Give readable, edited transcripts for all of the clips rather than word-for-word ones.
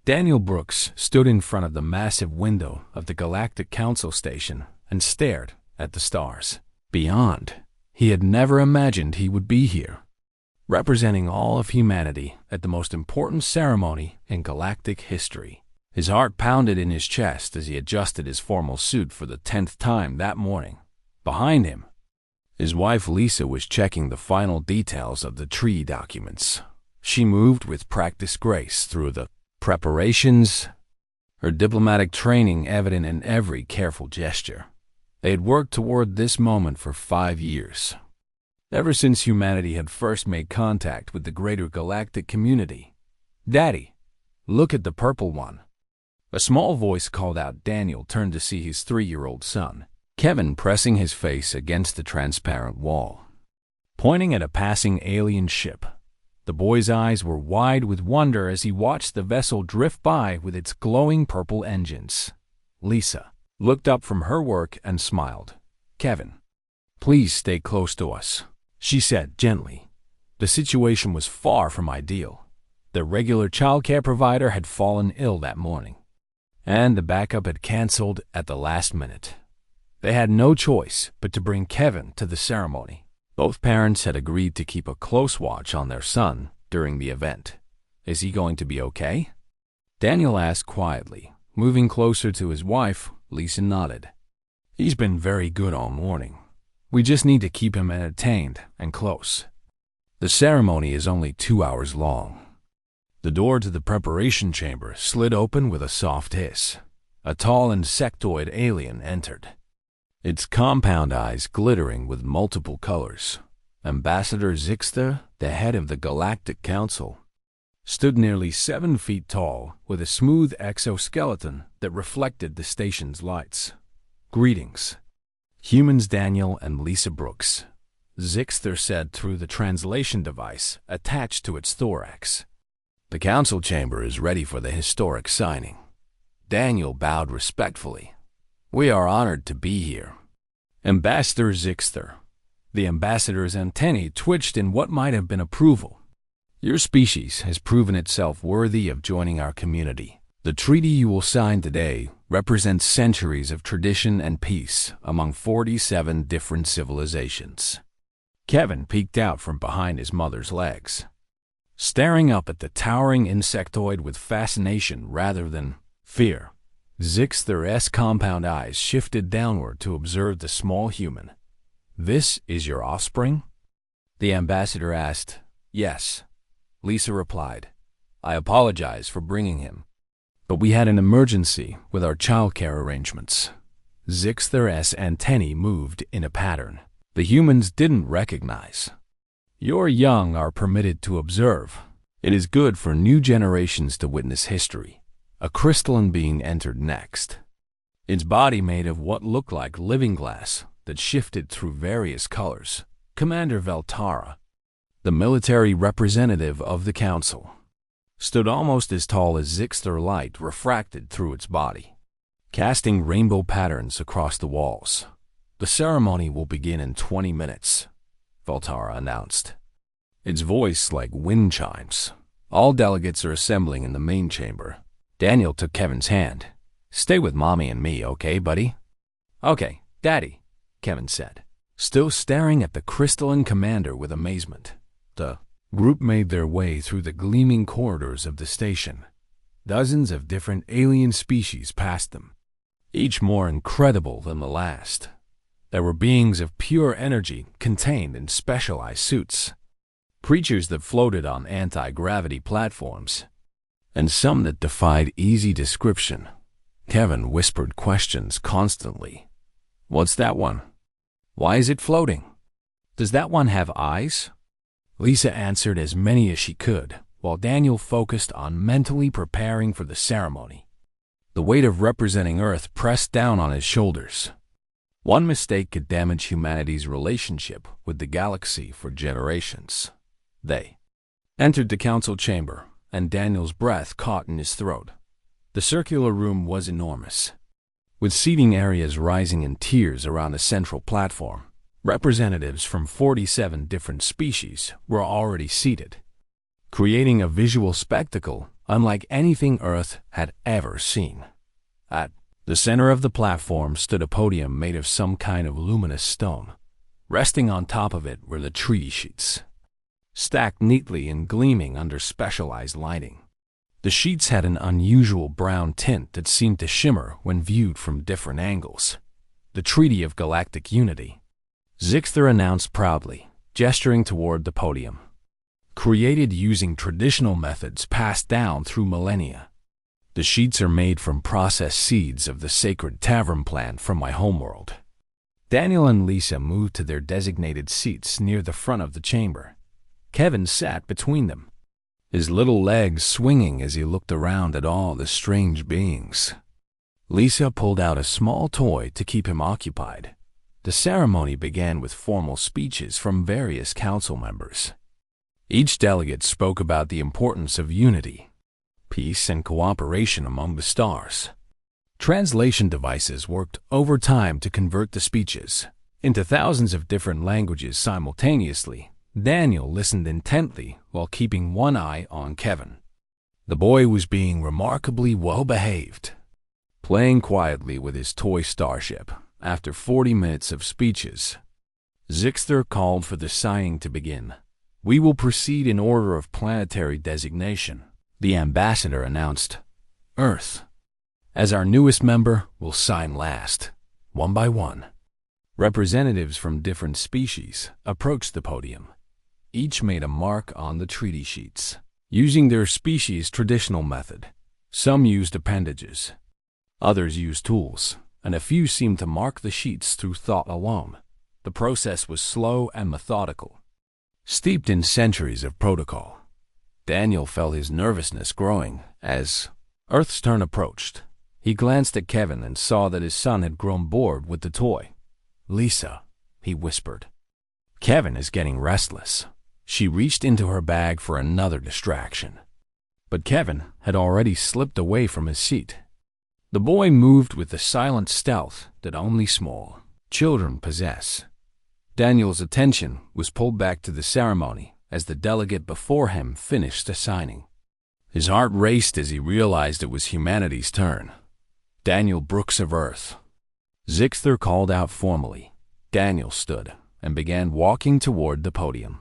Daniel Brooks stood in front of the massive window of the Galactic Council station and stared at the stars. Beyond, he had never imagined he would be here, representing all of humanity at the most important ceremony in galactic history. His heart pounded in his chest as he adjusted his formal suit for the 10th time that morning. Behind him, his wife Lisa was checking the final details of the tree documents. She moved with practiced grace through the preparations, her diplomatic training evident in every careful gesture. They had worked toward this moment for 5 years, ever since humanity had first made contact with the greater galactic community. "Daddy, look at the purple one." A small voice called out. Daniel turned to see his 3-year-old son, Kevin, pressing his face against the transparent wall, pointing at a passing alien ship. The boy's eyes were wide with wonder as he watched the vessel drift by with its glowing purple engines. Lisa looked up from her work and smiled. "Kevin, please stay close to us," she said gently. The situation was far from ideal. Their regular childcare provider had fallen ill that morning, and the backup had canceled at the last minute. They had no choice but to bring Kevin to the ceremony. Both parents had agreed to keep a close watch on their son during the event. "Is he going to be okay?" Daniel asked quietly. Moving closer to his wife, Lisa nodded. "He's been very good all morning. We just need to keep him entertained and close." The ceremony is only 2 hours long. The door to the preparation chamber slid open with a soft hiss. A tall insectoid alien entered, its compound eyes glittering with multiple colors. Ambassador Zixter, the head of the Galactic Council, stood nearly 7 feet tall with a smooth exoskeleton that reflected the station's lights. "Greetings, humans Daniel and Lisa Brooks," Zixter said through the translation device attached to its thorax. "The council chamber is ready for the historic signing." Daniel bowed respectfully. "We are honored to be here." Ambassador Zixter. The ambassador's antennae twitched in what might have been approval. "Your species has proven itself worthy of joining our community. The treaty you will sign today represents centuries of tradition and peace among 47 different civilizations." Kevin peeked out from behind his mother's legs, staring up at the towering insectoid with fascination rather than fear. Zixter's compound eyes shifted downward to observe the small human. "This is your offspring?" the ambassador asked. "Yes," Lisa replied. "I apologize for bringing him, but we had an emergency with our childcare arrangements." Zixter's antennae moved in a pattern the humans didn't recognize. "Your young are permitted to observe. It is good for new generations to witness history." A crystalline being entered next, its body made of what looked like living glass that shifted through various colors. Commander Veltara, the military representative of the council, stood almost as tall as Zixter. Light refracted through its body, casting rainbow patterns across the walls. "The ceremony will begin in 20 minutes, Veltara announced, its voice like wind chimes. "All delegates are assembling in the main chamber." Daniel took Kevin's hand. "Stay with Mommy and me, okay, buddy?" "Okay, Daddy," Kevin said, still staring at the crystalline commander with amazement. The group made their way through the gleaming corridors of the station. Dozens of different alien species passed them, each more incredible than the last. There were beings of pure energy contained in specialized suits, creatures that floated on anti-gravity platforms, and some that defied easy description. Kevin whispered questions constantly. "What's that one? Why is it floating? Does that one have eyes?" Lisa answered as many as she could, while Daniel focused on mentally preparing for the ceremony. The weight of representing Earth pressed down on his shoulders. One mistake could damage humanity's relationship with the galaxy for generations. They entered the council chamber, and Daniel's breath caught in his throat. The circular room was enormous, with seating areas rising in tiers around a central platform. Representatives from 47 different species were already seated, creating a visual spectacle unlike anything Earth had ever seen. At the center of the platform stood a podium made of some kind of luminous stone. Resting on top of it were the treaty sheets, stacked neatly and gleaming under specialized lighting. The sheets had an unusual brown tint that seemed to shimmer when viewed from different angles. The Treaty of Galactic Unity, Zixter announced proudly, gesturing toward the podium. Created using traditional methods passed down through millennia. The sheets are made from processed seeds of the sacred tavern plant from my homeworld. Daniel and Lisa moved to their designated seats near the front of the chamber. Kevin sat between them, his little legs swinging as he looked around at all the strange beings. Lisa pulled out a small toy to keep him occupied. The ceremony began with formal speeches from various council members. Each delegate spoke about the importance of unity, peace, and cooperation among the stars. Translation devices worked overtime to convert the speeches into thousands of different languages simultaneously. Daniel listened intently while keeping one eye on Kevin. The boy was being remarkably well-behaved, playing quietly with his toy starship. After 40 minutes of speeches, Zixter called for the signing to begin. "We will proceed in order of planetary designation," the ambassador announced. "Earth, as our newest member, will sign last, one by one." Representatives from different species approached the podium. Each made a mark on the treaty sheets, using their species' traditional method. Some used appendages, others used tools, and a few seemed to mark the sheets through thought alone. The process was slow and methodical, steeped in centuries of protocol. Daniel felt his nervousness growing as Earth's turn approached. He glanced at Kevin and saw that his son had grown bored with the toy. "Lisa," he whispered. "Kevin is getting restless." She reached into her bag for another distraction. But Kevin had already slipped away from his seat. The boy moved with the silent stealth that only small children possess. Daniel's attention was pulled back to the ceremony as the delegate before him finished the signing. His heart raced as he realized it was humanity's turn. "Daniel Brooks of Earth." Zixter called out formally. Daniel stood and began walking toward the podium,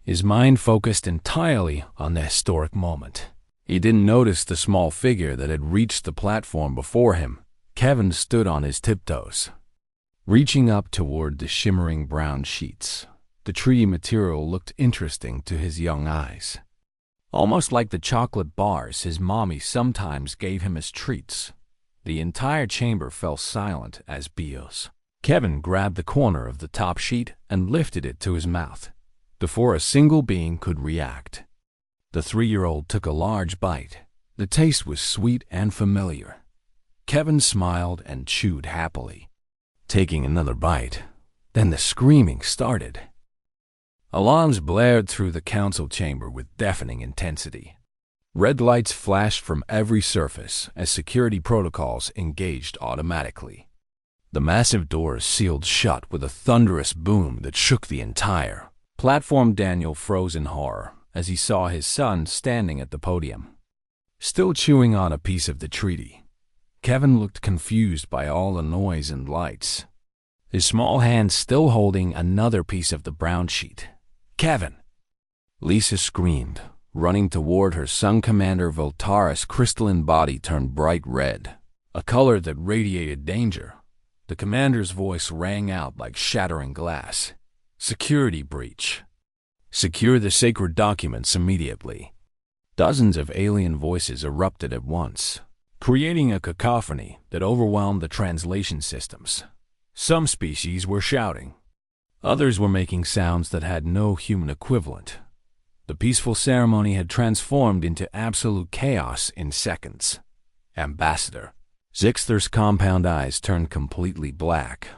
his mind focused entirely on the historic moment. He didn't notice the small figure that had reached the platform before him. Kevin stood on his tiptoes, reaching up toward the shimmering brown sheets. The treaty material looked interesting to his young eyes, almost like the chocolate bars his mommy sometimes gave him as treats. The entire chamber fell silent as Bios. Kevin grabbed the corner of the top sheet and lifted it to his mouth before a single being could react. The 3-year-old took a large bite. The taste was sweet and familiar. Kevin smiled and chewed happily, taking another bite. Then the screaming started. Alarms blared through the council chamber with deafening intensity. Red lights flashed from every surface as security protocols engaged automatically. The massive doors sealed shut with a thunderous boom that shook the entire platform. Daniel froze in horror as he saw his son standing at the podium, still chewing on a piece of the treaty. Kevin looked confused by all the noise and lights, his small hand still holding another piece of the brown sheet. "Kevin!" Lisa screamed, running toward her son. Commander Voltara's crystalline body turned bright red, a color that radiated danger. The commander's voice rang out like shattering glass. "Security breach. Secure the sacred documents immediately." Dozens of alien voices erupted at once, creating a cacophony that overwhelmed the translation systems. Some species were shouting. Others were making sounds that had no human equivalent. The peaceful ceremony had transformed into absolute chaos in seconds. Ambassador Zixter's compound eyes turned completely black,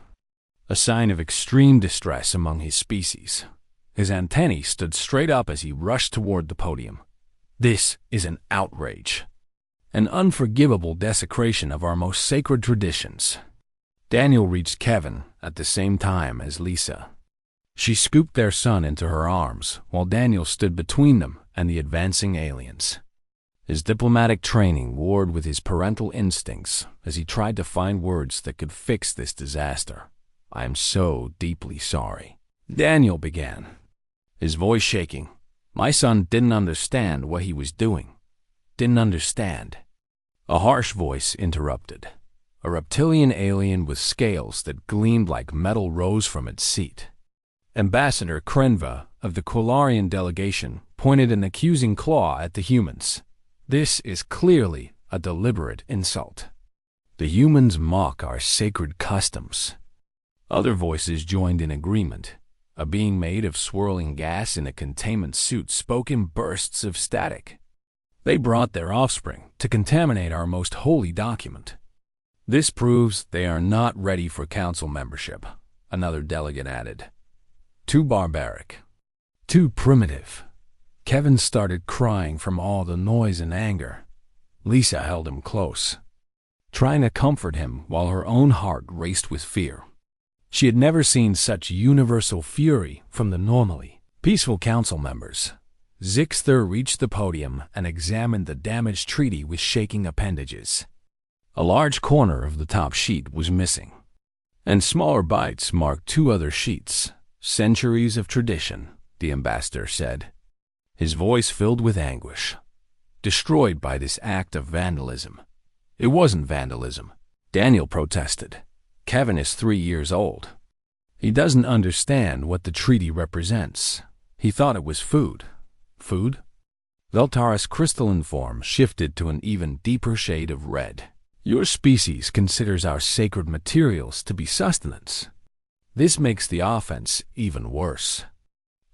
a sign of extreme distress among his species. His antennae stood straight up as he rushed toward the podium. "This is an outrage, an unforgivable desecration of our most sacred traditions." Daniel reached Kevin at the same time as Lisa. She scooped their son into her arms while Daniel stood between them and the advancing aliens. His diplomatic training warred with his parental instincts as he tried to find words that could fix this disaster. "I am so deeply sorry," Daniel began, his voice shaking. My son didn't understand what he was doing. Didn't understand. A harsh voice interrupted. A reptilian alien with scales that gleamed like metal rose from its seat. Ambassador Krenva of the Quilarian delegation pointed an accusing claw at the humans. "This is clearly a deliberate insult. The humans mock our sacred customs." Other voices joined in agreement. A being made of swirling gas in a containment suit spoke in bursts of static. "They brought their offspring to contaminate our most holy document. This proves they are not ready for council membership," another delegate added. "Too barbaric. Too primitive." Kevin started crying from all the noise and anger. Lisa held him close, trying to comfort him while her own heart raced with fear. She had never seen such universal fury from the normally peaceful council members. Zixter reached the podium and examined the damaged treaty with shaking appendages. A large corner of the top sheet was missing, and smaller bites marked two other sheets. "Centuries of tradition," the ambassador said, his voice filled with anguish. "Destroyed by this act of vandalism." "It wasn't vandalism," Daniel protested. "Kevin is 3 years old. He doesn't understand what the treaty represents. He thought it was food." "Food?" Veltara's crystalline form shifted to an even deeper shade of red. "Your species considers our sacred materials to be sustenance. This makes the offense even worse."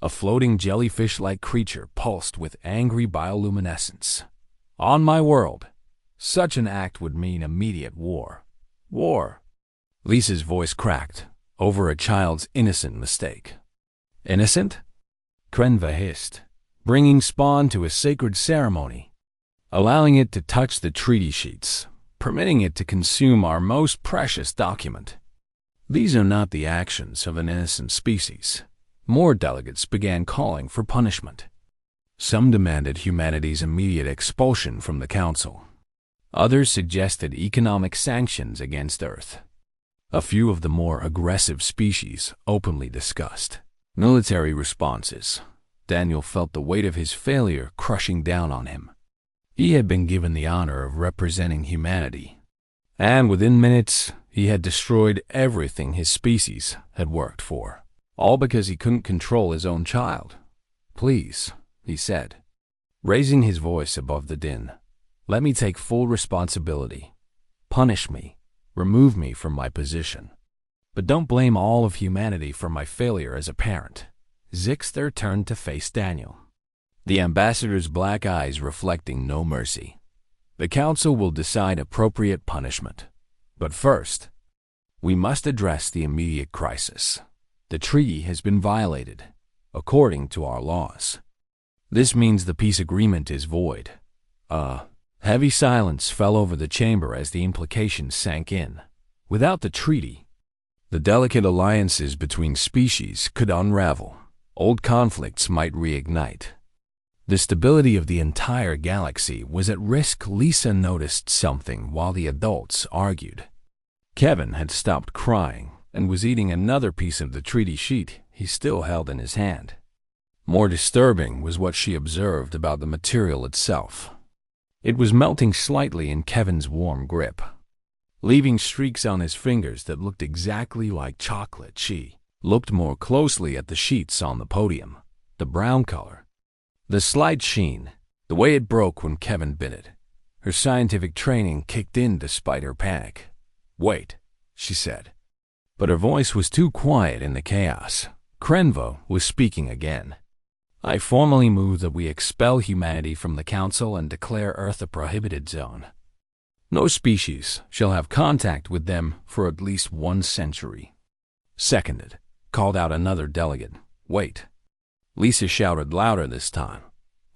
A floating jellyfish-like creature pulsed with angry bioluminescence. "On my world, such an act would mean immediate war." "War?" Lisa's voice cracked over a child's innocent mistake. "Innocent?" Krenva hissed. "Bringing spawn to a sacred ceremony, allowing it to touch the treaty sheets, permitting it to consume our most precious document. These are not the actions of an innocent species." More delegates began calling for punishment. Some demanded humanity's immediate expulsion from the council. Others suggested economic sanctions against Earth. A few of the more aggressive species openly discussed military responses. Daniel felt the weight of his failure crushing down on him. He had been given the honor of representing humanity, and within minutes he had destroyed everything his species had worked for, all because he couldn't control his own child. "Please," he said, raising his voice above the din, "let me take full responsibility. Punish me. Remove me from my position. But don't blame all of humanity for my failure as a parent." Zixter turned to face Daniel, the ambassador's black eyes reflecting no mercy. "The council will decide appropriate punishment. But first, we must address the immediate crisis. The treaty has been violated, according to our laws. This means the peace agreement is void." Heavy silence fell over the chamber as the implications sank in. Without the treaty, the delicate alliances between species could unravel. Old conflicts might reignite. The stability of the entire galaxy was at risk. Lisa noticed something while the adults argued. Kevin had stopped crying and was eating another piece of the treaty sheet he still held in his hand. More disturbing was what she observed about the material itself. It was melting slightly in Kevin's warm grip, leaving streaks on his fingers that looked exactly like chocolate. She looked more closely at the sheets on the podium. The brown color, the slight sheen, the way it broke when Kevin bit it. Her scientific training kicked in despite her panic. "Wait," she said. But her voice was too quiet in the chaos. Krenva was speaking again. "I formally move that we expel humanity from the Council and declare Earth a prohibited zone. No species shall have contact with them for at least 1 century. "Seconded," called out another delegate. "Wait." Lisa shouted louder this time.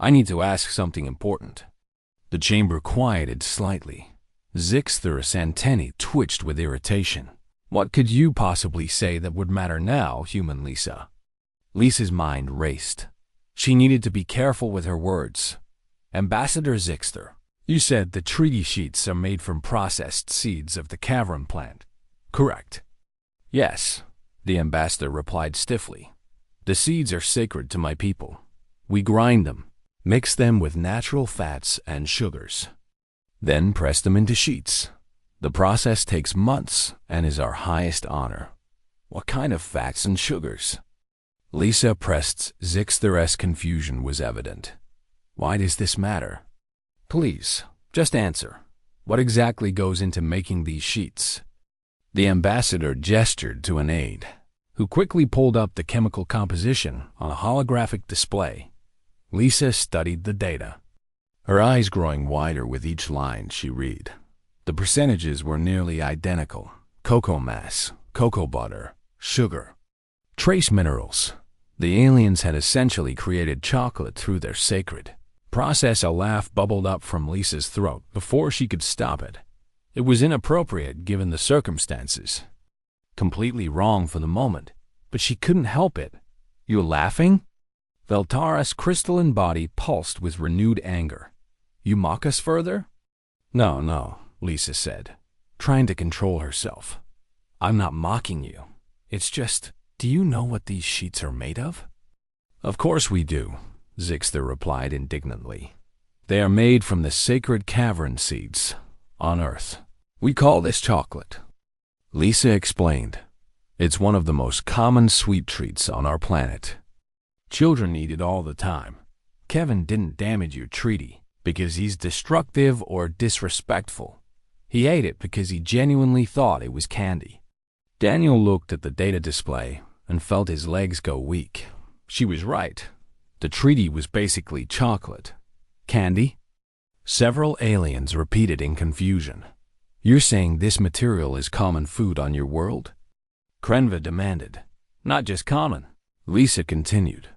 "I need to ask something important." The chamber quieted slightly. Zixther's antennae twitched with irritation. "What could you possibly say that would matter now, human Lisa?" Lisa's mind raced. She needed to be careful with her words. Ambassador Zixter, you said the treaty sheets are made from processed seeds of the cavern plant, correct? Yes, the ambassador replied stiffly. The seeds are sacred to my people. We grind them, mix them with natural fats and sugars, then press them into sheets. The process takes months and is our highest honor. What kind of fats and sugars? Lisa pressed Zixter's confusion was evident. Why does this matter? Please, just answer. What exactly goes into making these sheets? The ambassador gestured to an aide, who quickly pulled up the chemical composition on a holographic display. Lisa studied the data, her eyes growing wider with each line she read. The percentages were nearly identical. Cocoa mass, cocoa butter, sugar, trace minerals. The aliens had essentially created chocolate through their sacred process. A laugh bubbled up from Lisa's throat before she could stop it. It was inappropriate given the circumstances. Completely wrong for the moment, but she couldn't help it. You laughing? Veltara's crystalline body pulsed with renewed anger. You mock us further? No, Lisa said, trying to control herself. I'm not mocking you. It's just, do you know what these sheets are made of? Of course we do, Zixter replied indignantly. They are made from the sacred cavern seeds on Earth. We call this chocolate. Lisa explained. It's one of the most common sweet treats on our planet. Children eat it all the time. Kevin didn't damage your treaty because he's destructive or disrespectful. He ate it because he genuinely thought it was candy. Daniel looked at the data display and felt his legs go weak. She was right. The treaty was basically chocolate. Candy? Several aliens repeated in confusion. You're saying this material is common food on your world? Krenva demanded. Not just common. Lisa continued.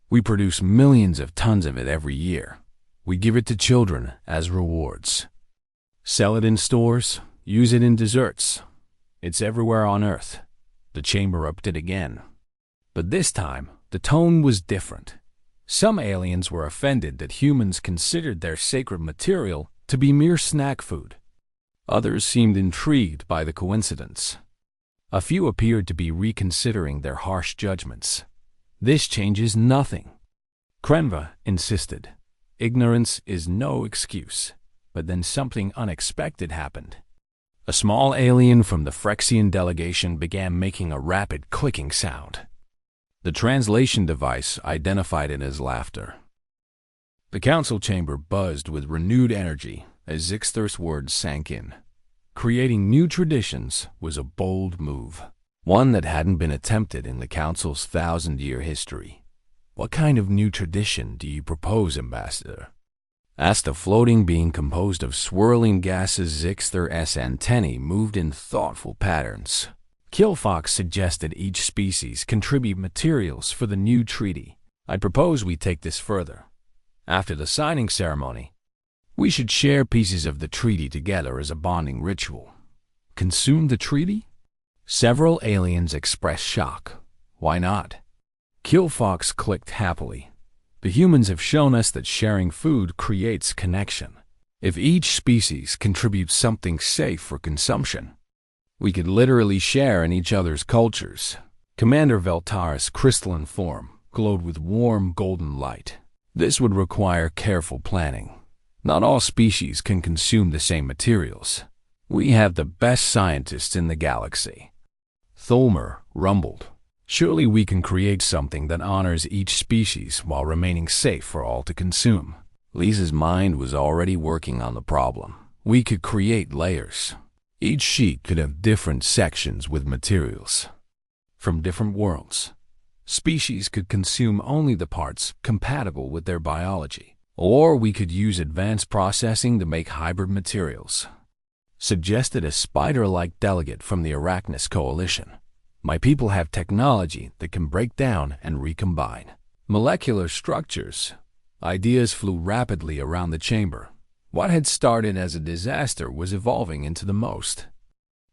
We produce millions of tons of it every year. We give it to children as rewards. Sell it in stores, use it in desserts. It's everywhere on Earth. The chamber upped it again. But this time, the tone was different. Some aliens were offended that humans considered their sacred material to be mere snack food. Others seemed intrigued by the coincidence. A few appeared to be reconsidering their harsh judgments. This changes nothing. Krenva insisted. Ignorance is no excuse. But then something unexpected happened. A small alien from the Phyrexian delegation began making a rapid clicking sound. The translation device identified it as laughter. The council chamber buzzed with renewed energy as Zixter's words sank in. Creating new traditions was a bold move, one that hadn't been attempted in the council's 1,000-year history. What kind of new tradition do you propose, Ambassador? Asked a floating being composed of swirling gases. Zixter's antennae moved in thoughtful patterns. Killfox suggested each species contribute materials for the new treaty. I propose we take this further. After the signing ceremony, we should share pieces of the treaty together as a bonding ritual. Consume the treaty? Several aliens expressed shock. Why not? Killfox clicked happily. The humans have shown us that sharing food creates connection. If each species contributes something safe for consumption, we could literally share in each other's cultures. Commander Veltara's crystalline form glowed with warm golden light. This would require careful planning. Not all species can consume the same materials. We have the best scientists in the galaxy. Tholmer rumbled. Surely we can create something that honors each species while remaining safe for all to consume. Lisa's mind was already working on the problem. We could create layers. Each sheet could have different sections with materials from different worlds. Species could consume only the parts compatible with their biology. Or we could use advanced processing to make hybrid materials. Suggested a spider-like delegate from the Arachnus Coalition. My people have technology that can break down and recombine molecular structures. Ideas flew rapidly around the chamber. What had started as a disaster was evolving into the most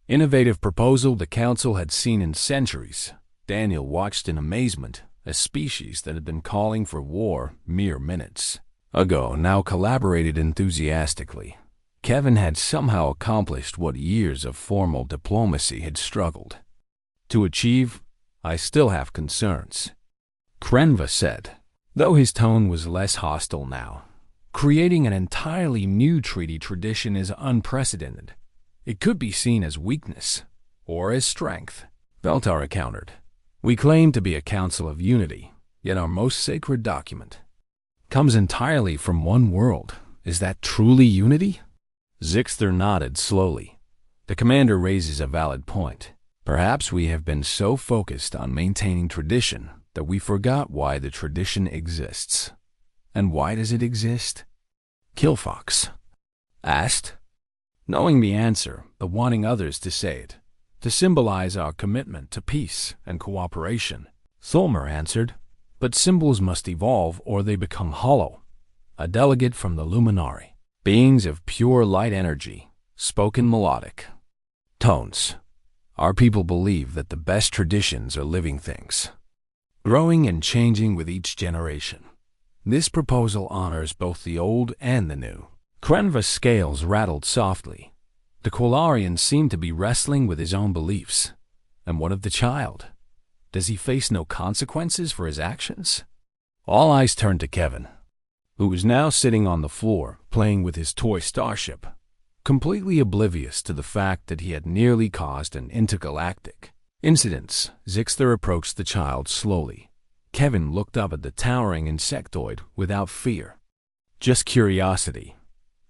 innovative proposal the council had seen in centuries. Daniel watched in amazement, a species that had been calling for war mere minutes ago now collaborated enthusiastically. Kevin had somehow accomplished what years of formal diplomacy had struggled to achieve. I still have concerns, Krenva said, though his tone was less hostile now. Creating an entirely new treaty tradition is unprecedented. It could be seen as weakness or as strength, Veltara countered. We claim to be a council of unity, yet our most sacred document comes entirely from one world. Is that truly unity? Zixter nodded slowly. The commander raises a valid point. Perhaps we have been so focused on maintaining tradition that we forgot why the tradition exists. And why does it exist? Killfox asked, knowing the answer but wanting others to say it, to symbolize our commitment to peace and cooperation. Thulmer answered, but symbols must evolve or they become hollow. A delegate from the Luminari, beings of pure light energy, spoke in melodic tones. Our people believe that the best traditions are living things, growing and changing with each generation. This proposal honors both the old and the new. Krenva's scales rattled softly. The Quilarian seemed to be wrestling with his own beliefs. And what of the child? Does he face no consequences for his actions? All eyes turned to Kevin, who was now sitting on the floor playing with his toy starship, completely oblivious to the fact that he had nearly caused an intergalactic incident. Zixter approached the child slowly. Kevin looked up at the towering insectoid without fear, just curiosity.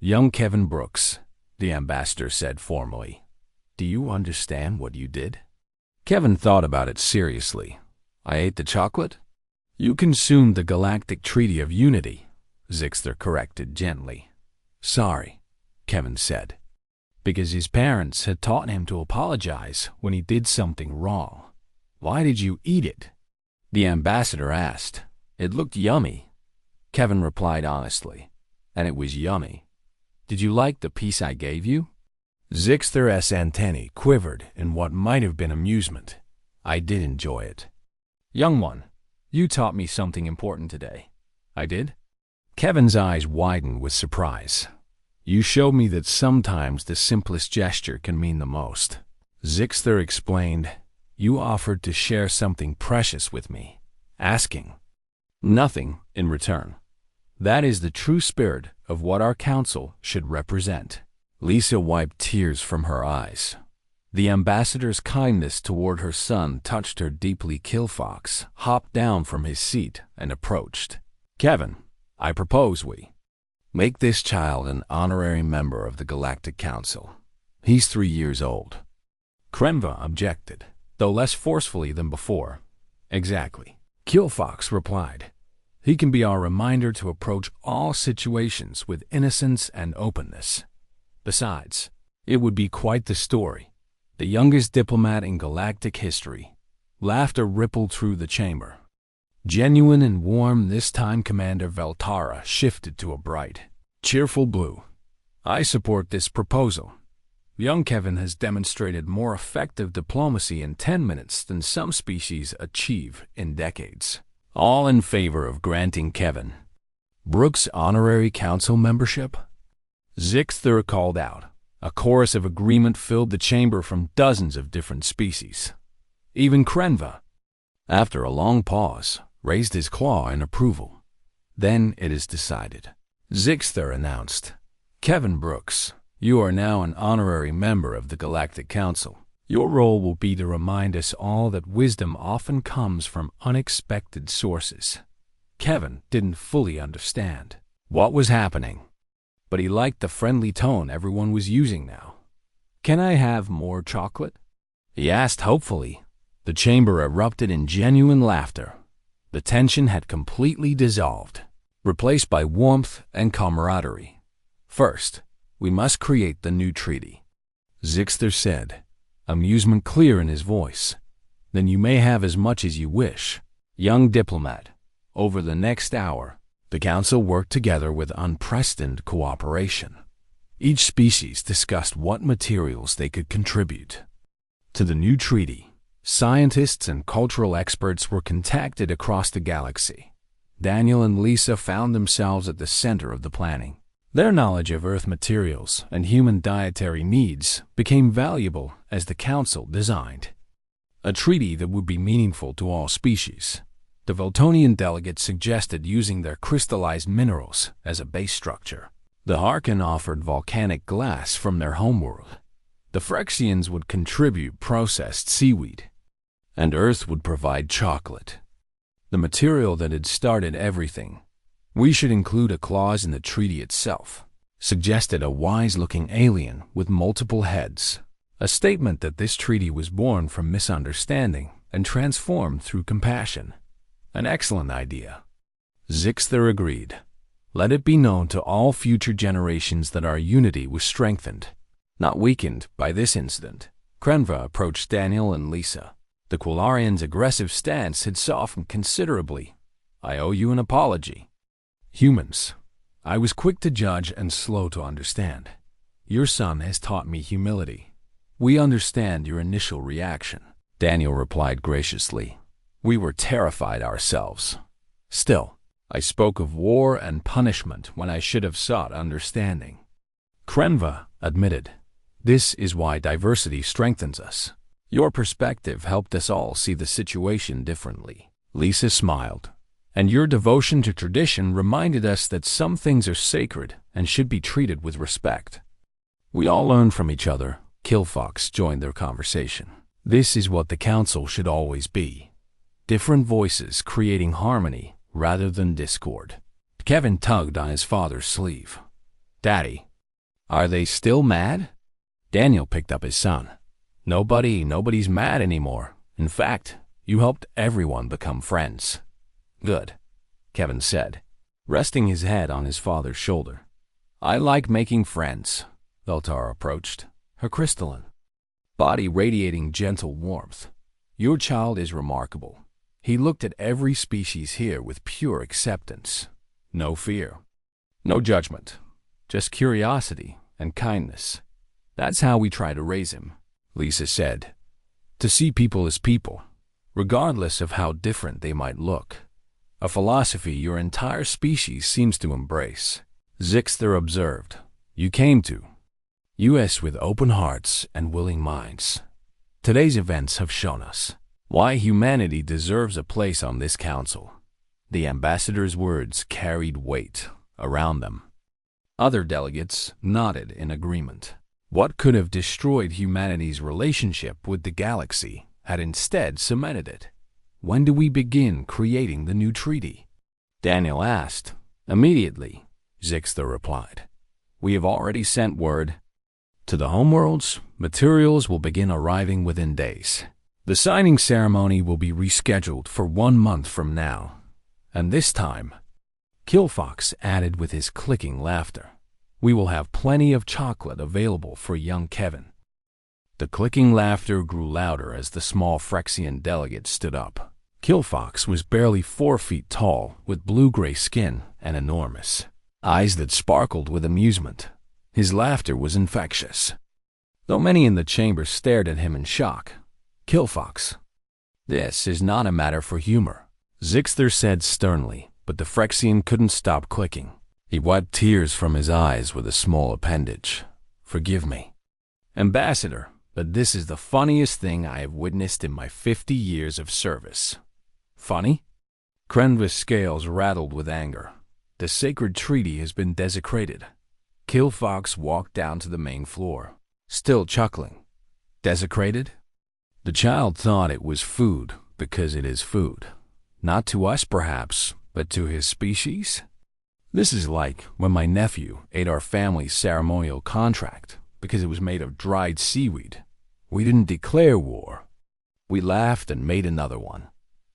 Young Kevin Brooks, the ambassador said formally, do you understand what you did? Kevin thought about it seriously. I ate the chocolate? You consumed the Galactic Treaty of Unity, Zixter corrected gently. Sorry, Kevin said, because his parents had taught him to apologize when he did something wrong. Why did you eat it? The ambassador asked. It looked yummy, Kevin replied honestly. And it was yummy. Did you like the piece I gave you? Zixter's antennae quivered in what might have been amusement. I did enjoy it. Young one, you taught me something important today. I did? Kevin's eyes widened with surprise. You showed me that sometimes the simplest gesture can mean the most. Zixter explained, you offered to share something precious with me, asking nothing in return. That is the true spirit of what our council should represent. Lisa wiped tears from her eyes. The ambassador's kindness toward her son touched her deeply. Killfox hopped down from his seat and approached. Kevin, I propose we make this child an honorary member of the Galactic Council. He's 3 years old. Krenva objected, though less forcefully than before. Exactly, Killfox replied. He can be our reminder to approach all situations with innocence and openness. Besides, it would be quite the story. The youngest diplomat in galactic history. Laughter rippled through the chamber. Genuine and warm this time, Commander Veltara shifted to a bright, cheerful blue. I support this proposal. Young Kevin has demonstrated more effective diplomacy in 10 minutes than some species achieve in decades. All in favor of granting Kevin Brooks honorary council membership? Zixter called out. A chorus of agreement filled the chamber from dozens of different species. Even Krenva, after a long pause, raised his claw in approval. Then it is decided. Zixter announced, Kevin Brooks, you are now an honorary member of the Galactic Council. Your role will be to remind us all that wisdom often comes from unexpected sources. Kevin didn't fully understand what was happening, but he liked the friendly tone everyone was using now. Can I have more chocolate? He asked hopefully. The chamber erupted in genuine laughter. The tension had completely dissolved, replaced by warmth and camaraderie. First, we must create the new treaty, Zixter said, amusement clear in his voice. Then you may have as much as you wish. Young diplomat, over the next hour, the council worked together with unprecedented cooperation. Each species discussed what materials they could contribute to the new treaty. Scientists and cultural experts were contacted across the galaxy. Daniel and Lisa found themselves at the center of the planning. Their knowledge of Earth materials and human dietary needs became valuable as the Council designed a treaty that would be meaningful to all species. The Voltonian delegates suggested using their crystallized minerals as a base structure. The Harkin offered volcanic glass from their homeworld. The Phyrexians would contribute processed seaweed, and Earth would provide chocolate, the material that had started everything. "We should include a clause in the treaty itself," suggested a wise-looking alien with multiple heads, a statement that this treaty was born from misunderstanding and transformed through compassion. An excellent idea. Zixter agreed. Let it be known to all future generations that our unity was strengthened, not weakened, by this incident. Krenva approached Daniel and Lisa. The Quillarians' aggressive stance had softened considerably. "I owe you an apology. Humans, I was quick to judge and slow to understand. Your son has taught me humility. We understand your initial reaction," Daniel replied graciously. "We were terrified ourselves. Still, I spoke of war and punishment when I should have sought understanding." Krenva admitted, "This is why diversity strengthens us. Your perspective helped us all see the situation differently." Lisa smiled. "And your devotion to tradition reminded us that some things are sacred and should be treated with respect." We all learned from each other. Killfox joined their conversation. "This is what the Council should always be. Different voices creating harmony rather than discord." Kevin tugged on his father's sleeve. "Daddy, are they still mad?" Daniel picked up his son. Nobody's mad anymore. In fact, you helped everyone become friends." "Good," Kevin said, resting his head on his father's shoulder. "I like making friends." Veltar approached, her crystalline body radiating gentle warmth. "Your child is remarkable. He looked at every species here with pure acceptance. No fear, no judgment, just curiosity and kindness. That's how we try to raise him," Lisa said. "To see people as people, regardless of how different they might look. A philosophy your entire species seems to embrace." Zixter observed, "You came to us with open hearts and willing minds. Today's events have shown us why humanity deserves a place on this council." The ambassador's words carried weight around them. Other delegates nodded in agreement. What could have destroyed humanity's relationship with the galaxy had instead cemented it. "When do we begin creating the new treaty?" Daniel asked. "Immediately," Zixter replied. "We have already sent word to the homeworlds. Materials will begin arriving within days. The signing ceremony will be rescheduled for 1 month from now. And this time," Killfox added with his clicking laughter, "we will have plenty of chocolate available for young Kevin." The clicking laughter grew louder as the small Phyrexian delegate stood up. Killfox was barely 4 feet tall, with blue-gray skin and enormous eyes that sparkled with amusement. His laughter was infectious. Though many in the chamber stared at him in shock, "Killfox, this is not a matter for humor," Zixter said sternly, but the Phyrexian couldn't stop clicking. He wiped tears from his eyes with a small appendage. "Forgive me, Ambassador, but this is the funniest thing I have witnessed in my 50 years of service." "Funny?" Krenva's scales rattled with anger. "The sacred treaty has been desecrated." Killfox walked down to the main floor, still chuckling. "Desecrated?" The child thought it was food because it is food. Not to us, perhaps, but to his species? This is like when my nephew ate our family's ceremonial contract because it was made of dried seaweed. We didn't declare war. We laughed and made another one.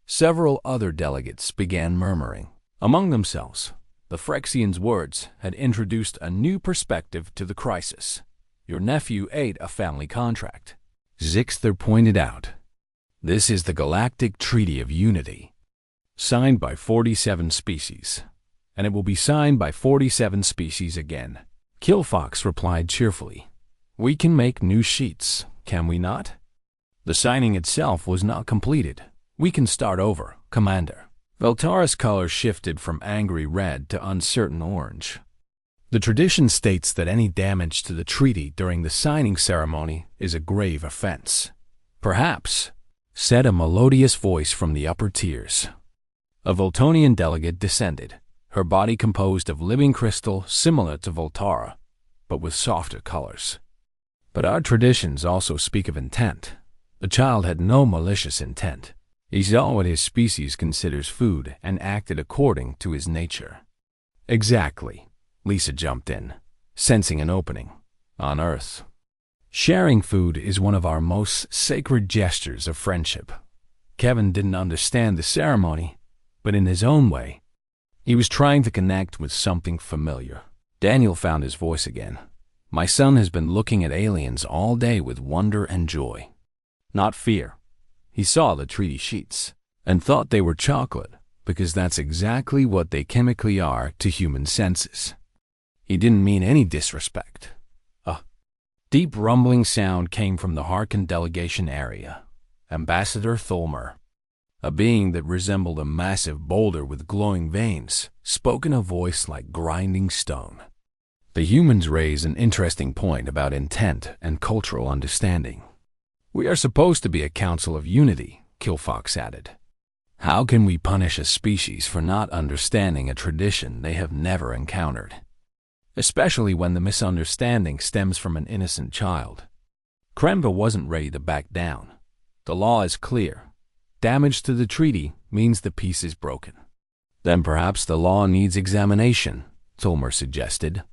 Several other delegates began murmuring among themselves. The Phyrexian's words had introduced a new perspective to the crisis. "Your nephew ate a family contract," Zixter pointed out. "This is the Galactic Treaty of Unity, signed by 47 species, and it will be signed by 47 species again." Killfox replied cheerfully, "We can make new sheets, can we not?" The signing itself was not completed. "We can start over, Commander." Veltara's color shifted from angry red to uncertain orange. The tradition states that any damage to the treaty during the signing ceremony is a grave offense. Perhaps, said a melodious voice from the upper tiers. A Voltonian delegate descended, her body composed of living crystal similar to Voltara, but with softer colors. But our traditions also speak of intent. The child had no malicious intent. He saw what his species considers food and acted according to his nature. Exactly, Lisa jumped in, sensing an opening. On Earth, sharing food is one of our most sacred gestures of friendship. Kevin didn't understand the ceremony, but in his own way, he was trying to connect with something familiar. Daniel found his voice again. My son has been looking at aliens all day with wonder and joy. Not fear. He saw the treaty sheets and thought they were chocolate because that's exactly what they chemically are to human senses. He didn't mean any disrespect. A deep rumbling sound came from the Harkin delegation area. Ambassador Tholmer, a being that resembled a massive boulder with glowing veins, spoke in a voice like grinding stone. The humans raise an interesting point about intent and cultural understanding. We are supposed to be a council of unity, Kilfox added. How can we punish a species for not understanding a tradition they have never encountered? Especially when the misunderstanding stems from an innocent child. Kremba wasn't ready to back down. The law is clear. Damage to the treaty means the peace is broken. Then perhaps the law needs examination, Tolmer suggested.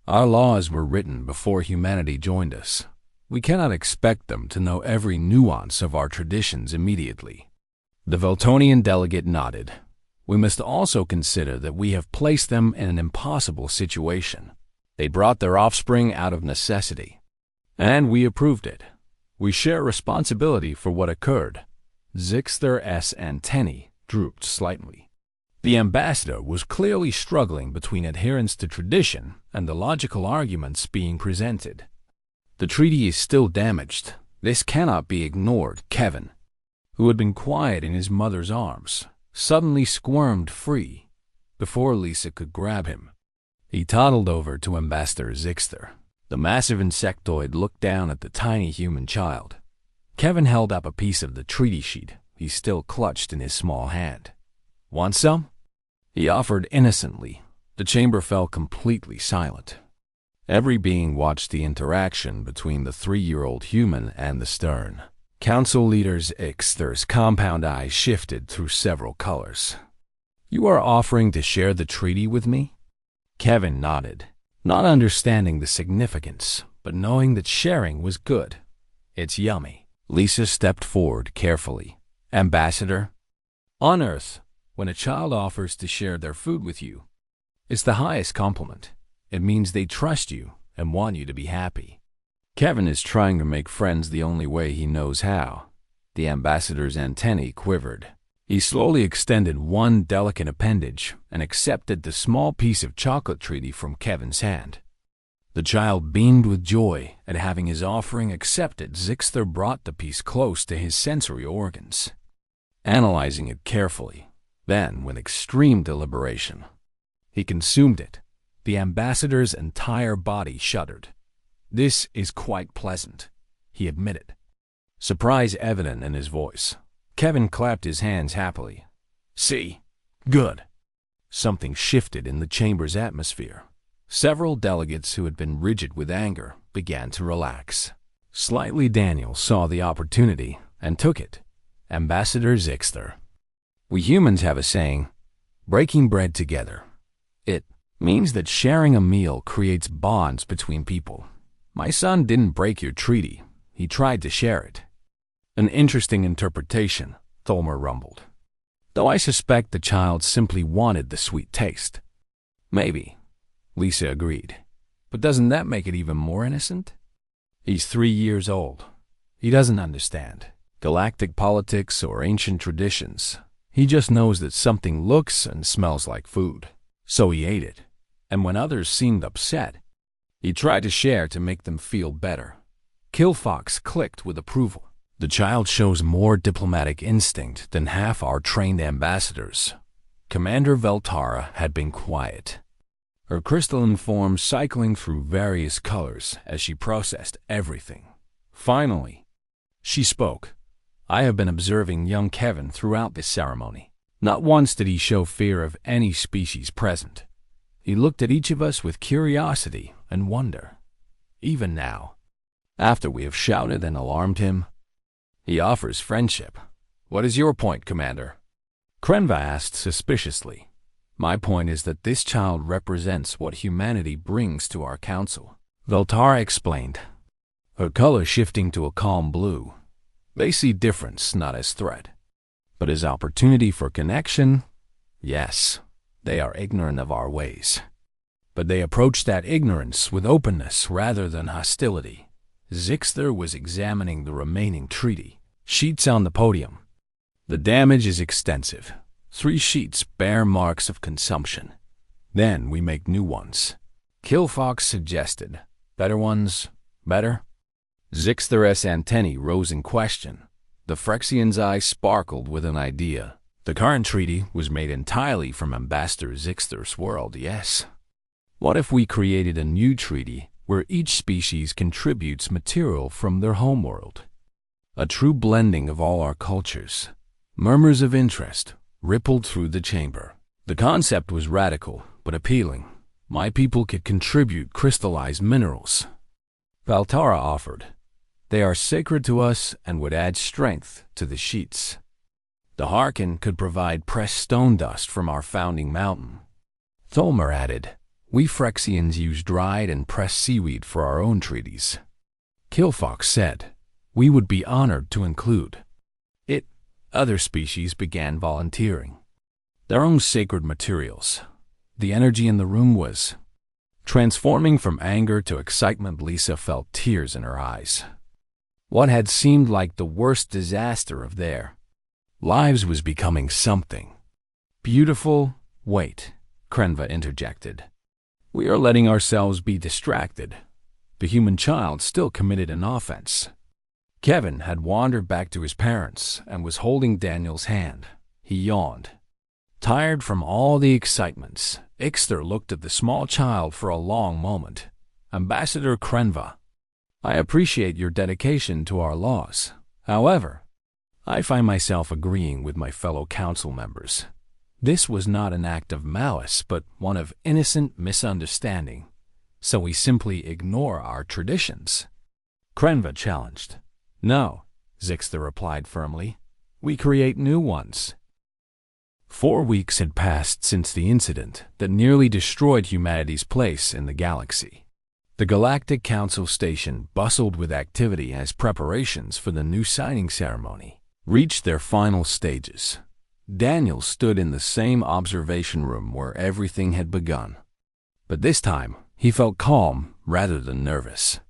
Our laws were written before humanity joined us. We cannot expect them to know every nuance of our traditions immediately. The Veltonian delegate nodded. We must also consider that we have placed them in an impossible situation. They brought their offspring out of necessity. And we approved it. We share responsibility for what occurred. Zixther's antennae drooped slightly. The ambassador was clearly struggling between adherence to tradition and the logical arguments being presented. The treaty is still damaged. This cannot be ignored. Kevin, who had been quiet in his mother's arms, suddenly squirmed free before Lisa could grab him. He toddled over to Ambassador Zixther. The massive insectoid looked down at the tiny human child. Kevin held up a piece of the treaty sheet he still clutched in his small hand. Want some? He offered innocently. The chamber fell completely silent. Every being watched the interaction between the 3-year-old human and the stern. Council leader Zixther's compound eyes shifted through several colors. You are offering to share the treaty with me? Kevin nodded, not understanding the significance, but knowing that sharing was good. It's yummy. Lisa stepped forward carefully. Ambassador, on Earth, when a child offers to share their food with you, it's the highest compliment. It means they trust you and want you to be happy. Kevin is trying to make friends the only way he knows how. The ambassador's antennae quivered. He slowly extended one delicate appendage and accepted the small piece of chocolate treaty from Kevin's hand. The child beamed with joy at having his offering accepted. Zixther brought the piece close to his sensory organs, analyzing it carefully. Then, with extreme deliberation, he consumed it. The ambassador's entire body shuddered. This is quite pleasant, he admitted, surprise evident in his voice. Kevin clapped his hands happily. See? Good. Something shifted in the chamber's atmosphere. Several delegates who had been rigid with anger began to relax. Slightly, Daniel saw the opportunity and took it. Ambassador Zixther. We humans have a saying, breaking bread together. It means that sharing a meal creates bonds between people. My son didn't break your treaty. He tried to share it. An interesting interpretation, Tholmer rumbled. Though I suspect the child simply wanted the sweet taste. Maybe, Lisa agreed. But doesn't that make it even more innocent? He's 3 years old. He doesn't understand galactic politics or ancient traditions. He just knows that something looks and smells like food. So he ate it. And when others seemed upset, he tried to share to make them feel better. Kilfox clicked with approval. The child shows more diplomatic instinct than half our trained ambassadors. Commander Veltara had been quiet, her crystalline form cycling through various colors as she processed everything. Finally, she spoke. I have been observing young Kevin throughout this ceremony. Not once did he show fear of any species present. He looked at each of us with curiosity and wonder. Even now, after we have shouted and alarmed him, he offers friendship. What is your point, Commander? Krenva asked suspiciously. My point is that this child represents what humanity brings to our council. Veltara explained, her color shifting to a calm blue. They see difference not as threat, but as opportunity for connection. Yes, they are ignorant of our ways, but they approach that ignorance with openness rather than hostility. Zixter was examining the remaining treaty sheets on the podium. The damage is extensive. 3 sheets bear marks of consumption. Then we make new ones. Killfox suggested. Better ones, better? Zixter's antennae rose in question. The Phyrexian's eyes sparkled with an idea. The current treaty was made entirely from Ambassador Zixter's world, yes. What if we created a new treaty where each species contributes material from their homeworld? A true blending of all our cultures. Murmurs of interest rippled through the chamber. The concept was radical but appealing. My people could contribute crystallized minerals. Valtara offered. They are sacred to us and would add strength to the sheets. The Harkin could provide pressed stone dust from our founding mountain. Tholmer added, we Phyrexians use dried and pressed seaweed for our own treaties. Killfox said, we would be honored to include it. Other species began volunteering. Their own sacred materials. The energy in the room was transforming from anger to excitement. Lisa felt tears in her eyes. What had seemed like the worst disaster of their lives was becoming something beautiful. Wait, Krenva interjected. We are letting ourselves be distracted. The human child still committed an offense. Kevin had wandered back to his parents and was holding Daniel's hand. He yawned. Tired from all the excitements, Ixter looked at the small child for a long moment. Ambassador Krenva, I appreciate your dedication to our laws. However, I find myself agreeing with my fellow council members. This was not an act of malice, but one of innocent misunderstanding. So we simply ignore our traditions. Krenva challenged. No, Zixter replied firmly. We create new ones. 4 weeks had passed since the incident that nearly destroyed humanity's place in the galaxy. The Galactic Council Station bustled with activity as preparations for the new signing ceremony reached their final stages. Daniel stood in the same observation room where everything had begun. But this time, he felt calm rather than nervous.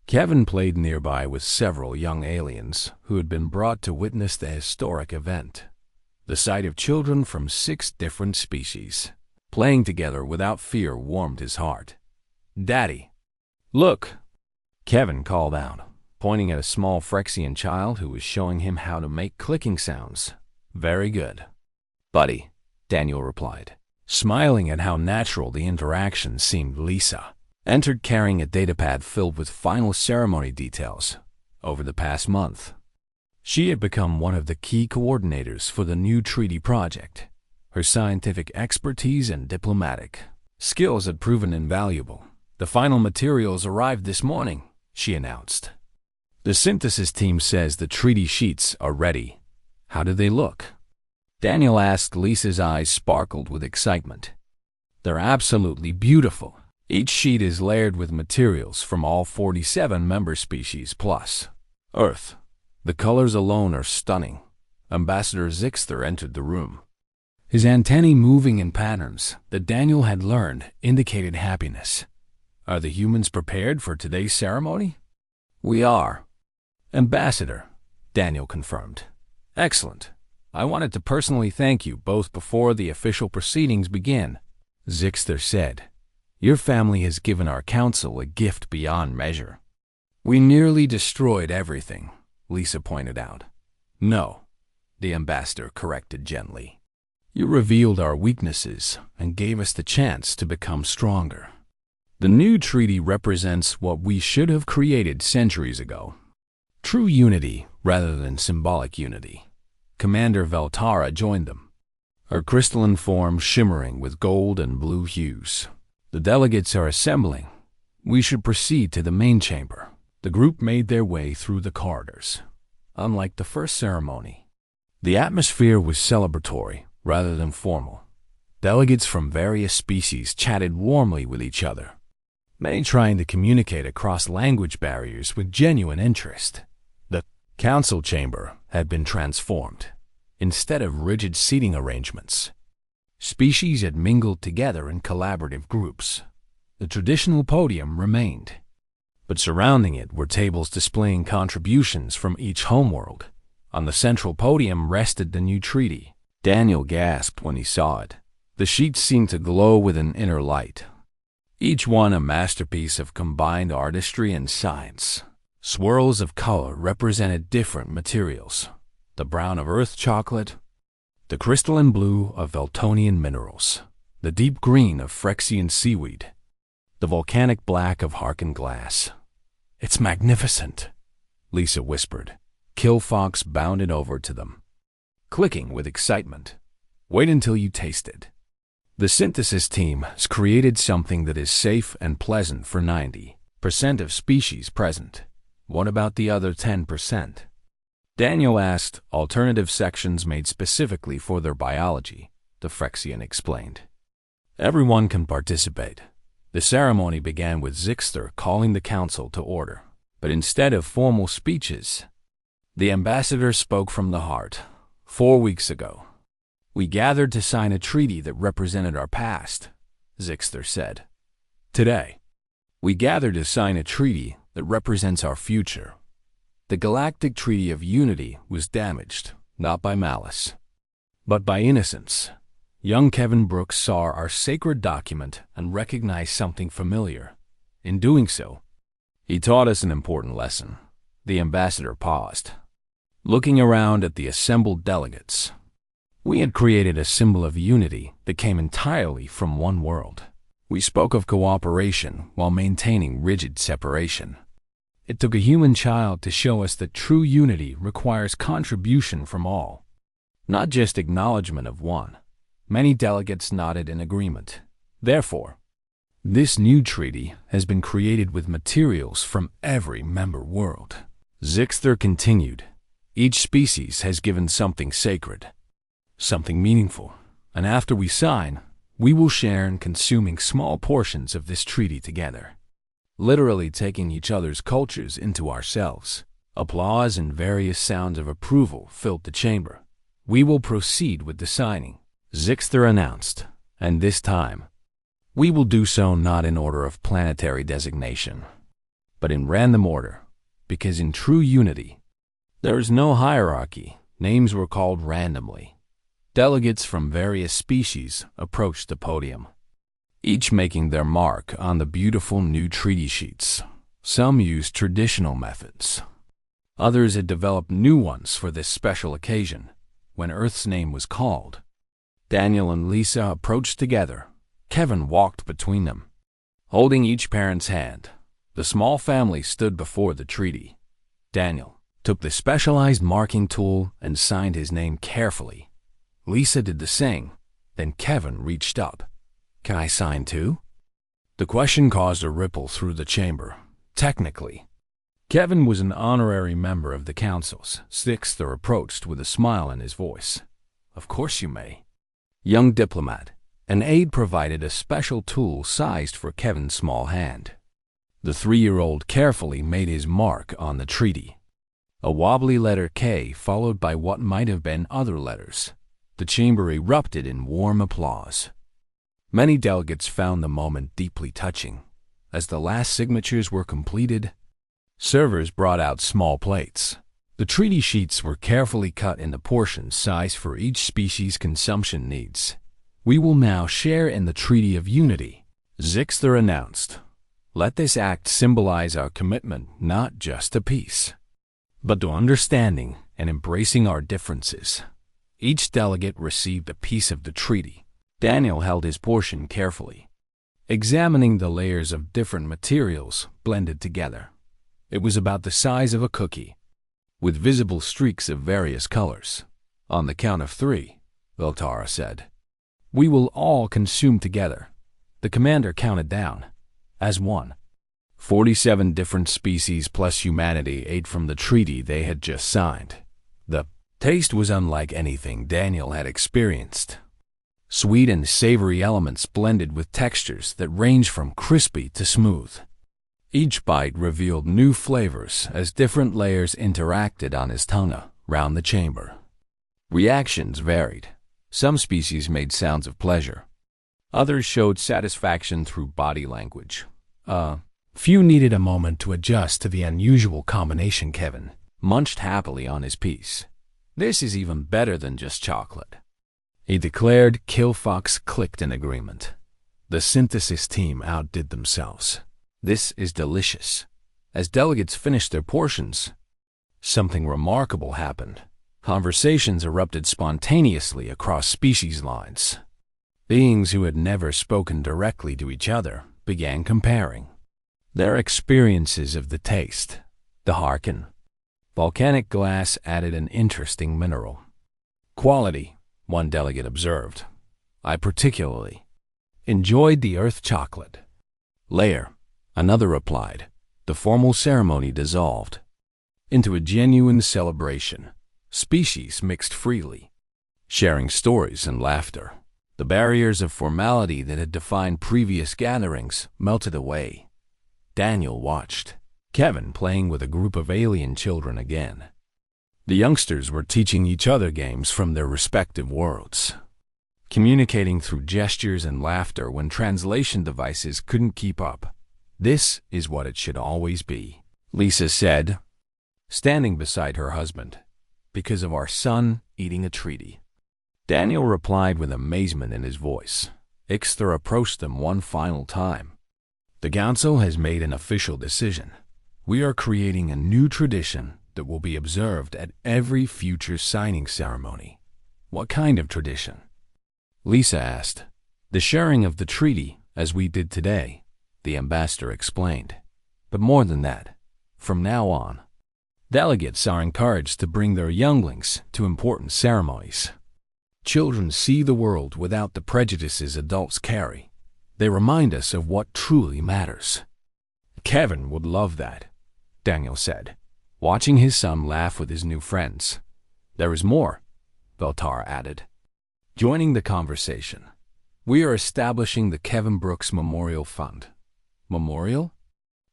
Kevin played nearby with several young aliens who had been brought to witness the historic event. The sight of children from 6 different species playing together without fear warmed his heart. Daddy, look, Kevin called out, pointing at a small Phyrexian child who was showing him how to make clicking sounds. Very good, buddy, Daniel replied, smiling at how natural the interaction seemed. Lisa entered carrying a datapad filled with final ceremony details over the past month. She had become one of the key coordinators for the new treaty project. Her scientific expertise and diplomatic skills had proven invaluable. The final materials arrived this morning, she announced. The synthesis team says the treaty sheets are ready. How do they look? Daniel asked. Lisa's eyes sparkled with excitement. They're absolutely beautiful. Each sheet is layered with materials from all 47 member species plus Earth. The colors alone are stunning. Ambassador Zixter entered the room. His antennae moving in patterns that Daniel had learned indicated happiness. Are the humans prepared for today's ceremony? We are, Ambassador, Daniel confirmed. Excellent. I wanted to personally thank you both before the official proceedings begin, Zixter said. Your family has given our council a gift beyond measure. We nearly destroyed everything. Lisa pointed out. No, the ambassador corrected gently. You revealed our weaknesses and gave us the chance to become stronger. The new treaty represents what we should have created centuries ago. True unity rather than symbolic unity. Commander Veltara joined them, her crystalline form shimmering with gold and blue hues. The delegates are assembling. We should proceed to the main chamber. The group made their way through the corridors. Unlike the first ceremony, the atmosphere was celebratory rather than formal. Delegates from various species chatted warmly with each other, many trying to communicate across language barriers with genuine interest. The council chamber had been transformed. Instead of rigid seating arrangements, species had mingled together in collaborative groups. The traditional podium remained, but surrounding it were tables displaying contributions from each homeworld. On the central podium rested the new treaty. Daniel gasped when he saw it. The sheets seemed to glow with an inner light, each one a masterpiece of combined artistry and science. Swirls of color represented different materials: the brown of earth chocolate, the crystalline blue of Veltonian minerals, the deep green of Phyrexian seaweed, the volcanic black of Harken glass. It's magnificent, Lisa whispered. Killfox bounded over to them, clicking with excitement. Wait until you taste it. The synthesis team has created something that is safe and pleasant for 90% of species present. What about the other 10%? Daniel asked. Alternative sections made specifically for their biology, the Phyrexian explained. Everyone can participate. The ceremony began with Zixter calling the council to order. But instead of formal speeches, the ambassador spoke from the heart. 4 weeks ago, we gathered to sign a treaty that represented our past, Zixter said. Today, we gather to sign a treaty that represents our future. The Galactic Treaty of Unity was damaged, not by malice, but by innocence. Young Kevin Brooks saw our sacred document and recognized something familiar. In doing so, he taught us an important lesson. The ambassador paused, looking around at the assembled delegates. We had created a symbol of unity that came entirely from one world. We spoke of cooperation while maintaining rigid separation. It took a human child to show us that true unity requires contribution from all, not just acknowledgement of one. Many delegates nodded in agreement. Therefore, this new treaty has been created with materials from every member world. Zixter continued. Each species has given something sacred, something meaningful, and after we sign, we will share in consuming small portions of this treaty together, literally taking each other's cultures into ourselves. Applause and various sounds of approval filled the chamber. We will proceed with the signing, Zixter announced, and this time, we will do so not in order of planetary designation, but in random order, because in true unity, there is no hierarchy. Names were called randomly. Delegates from various species approached the podium, each making their mark on the beautiful new treaty sheets. Some used traditional methods. Others had developed new ones for this special occasion. When Earth's name was called, Daniel and Lisa approached together. Kevin walked between them, holding each parent's hand. The small family stood before the treaty. Daniel took the specialized marking tool and signed his name carefully. Lisa did the same. Then Kevin reached up. Can I sign too? The question caused a ripple through the chamber. Technically, Kevin was an honorary member of the councils. Zixter approached with a smile in his voice. Of course you may. Young diplomat, an aide provided a special tool sized for Kevin's small hand. The 3-year-old carefully made his mark on the treaty. A wobbly letter K followed by what might have been other letters. The chamber erupted in warm applause. Many delegates found the moment deeply touching. As the last signatures were completed, servers brought out small plates. The treaty sheets were carefully cut into portions sized for each species' consumption needs. We will now share in the Treaty of Unity, Zixter announced. Let this act symbolize our commitment not just to peace, but to understanding and embracing our differences. Each delegate received a piece of the treaty. Daniel held his portion carefully, examining the layers of different materials blended together. It was about the size of a cookie, with visible streaks of various colors. On the count of 3, Veltara said, "We will all consume together." The commander counted down. As one. 47 different species plus humanity ate from the treaty they had just signed. The taste was unlike anything Daniel had experienced. Sweet and savory elements blended with textures that ranged from crispy to smooth. Each bite revealed new flavors as different layers interacted on his tongue round the chamber. Reactions varied. Some species made sounds of pleasure. Others showed satisfaction through body language. Few needed a moment to adjust to the unusual combination. Kevin munched happily on his piece. "This is even better than just chocolate," he declared. Killfox clicked in agreement. The synthesis team outdid themselves. "This is delicious." As delegates finished their portions, something remarkable happened. Conversations erupted spontaneously across species lines. Beings who had never spoken directly to each other began comparing their experiences of the taste. The Harkin volcanic glass added an interesting mineral quality, one delegate observed. "I particularly enjoyed the earth chocolate layer," another replied. The formal ceremony dissolved into a genuine celebration. Species mixed freely, sharing stories and laughter. The barriers of formality that had defined previous gatherings melted away. Daniel watched Kevin playing with a group of alien children again. The youngsters were teaching each other games from their respective worlds, communicating through gestures and laughter when translation devices couldn't keep up. "This is what it should always be," Lisa said, standing beside her husband, "because of our son eating a treaty." Daniel replied with amazement in his voice. Ixther approached them one final time. "The council has made an official decision. We are creating a new tradition that will be observed at every future signing ceremony." "What kind of tradition?" Lisa asked. "The sharing of the treaty, as we did today," the ambassador explained. "But more than that, from now on, delegates are encouraged to bring their younglings to important ceremonies. Children see the world without the prejudices adults carry. They remind us of what truly matters." "Kevin would love that," Daniel said, watching his son laugh with his new friends. "There is more," Beltar added, joining the conversation. "We are establishing the Kevin Brooks Memorial Fund." "Memorial?"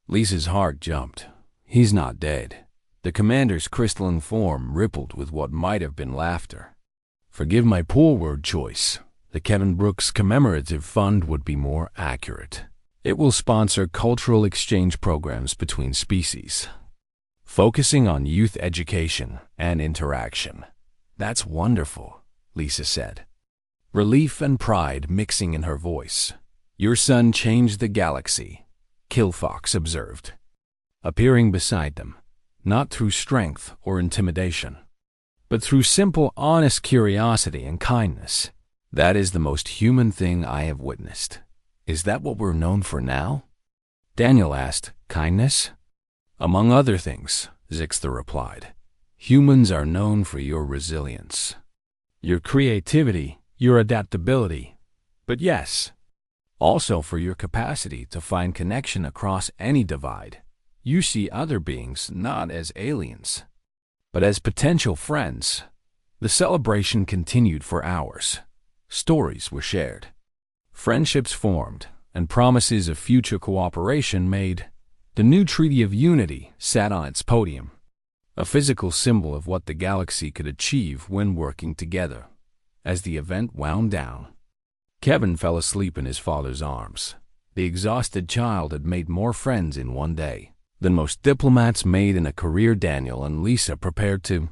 Lisa's heart jumped. "He's not dead." The commander's crystalline form rippled with what might have been laughter. "Forgive my poor word choice. The Kevin Brooks Commemorative Fund would be more accurate. It will sponsor cultural exchange programs between species, focusing on youth education and interaction." "That's wonderful," Lisa said, relief and pride mixing in her voice. "Your son changed the galaxy," Killfox observed, appearing beside them, not through strength or intimidation, but through simple, honest curiosity and kindness. "That is the most human thing I have witnessed." "Is that what we're known for now?" Daniel asked. "Kindness?" "Among other things," Zixter replied. "Humans are known for your resilience, your creativity, your adaptability, but yes, also for your capacity to find connection across any divide. You see other beings not as aliens, but as potential friends." The celebration continued for hours. Stories were shared, friendships formed, and promises of future cooperation made. The new Treaty of Unity sat on its podium, a physical symbol of what the galaxy could achieve when working together. As the event wound down, Kevin fell asleep in his father's arms. The exhausted child had made more friends in one day than most diplomats made in a career. Daniel and Lisa prepared to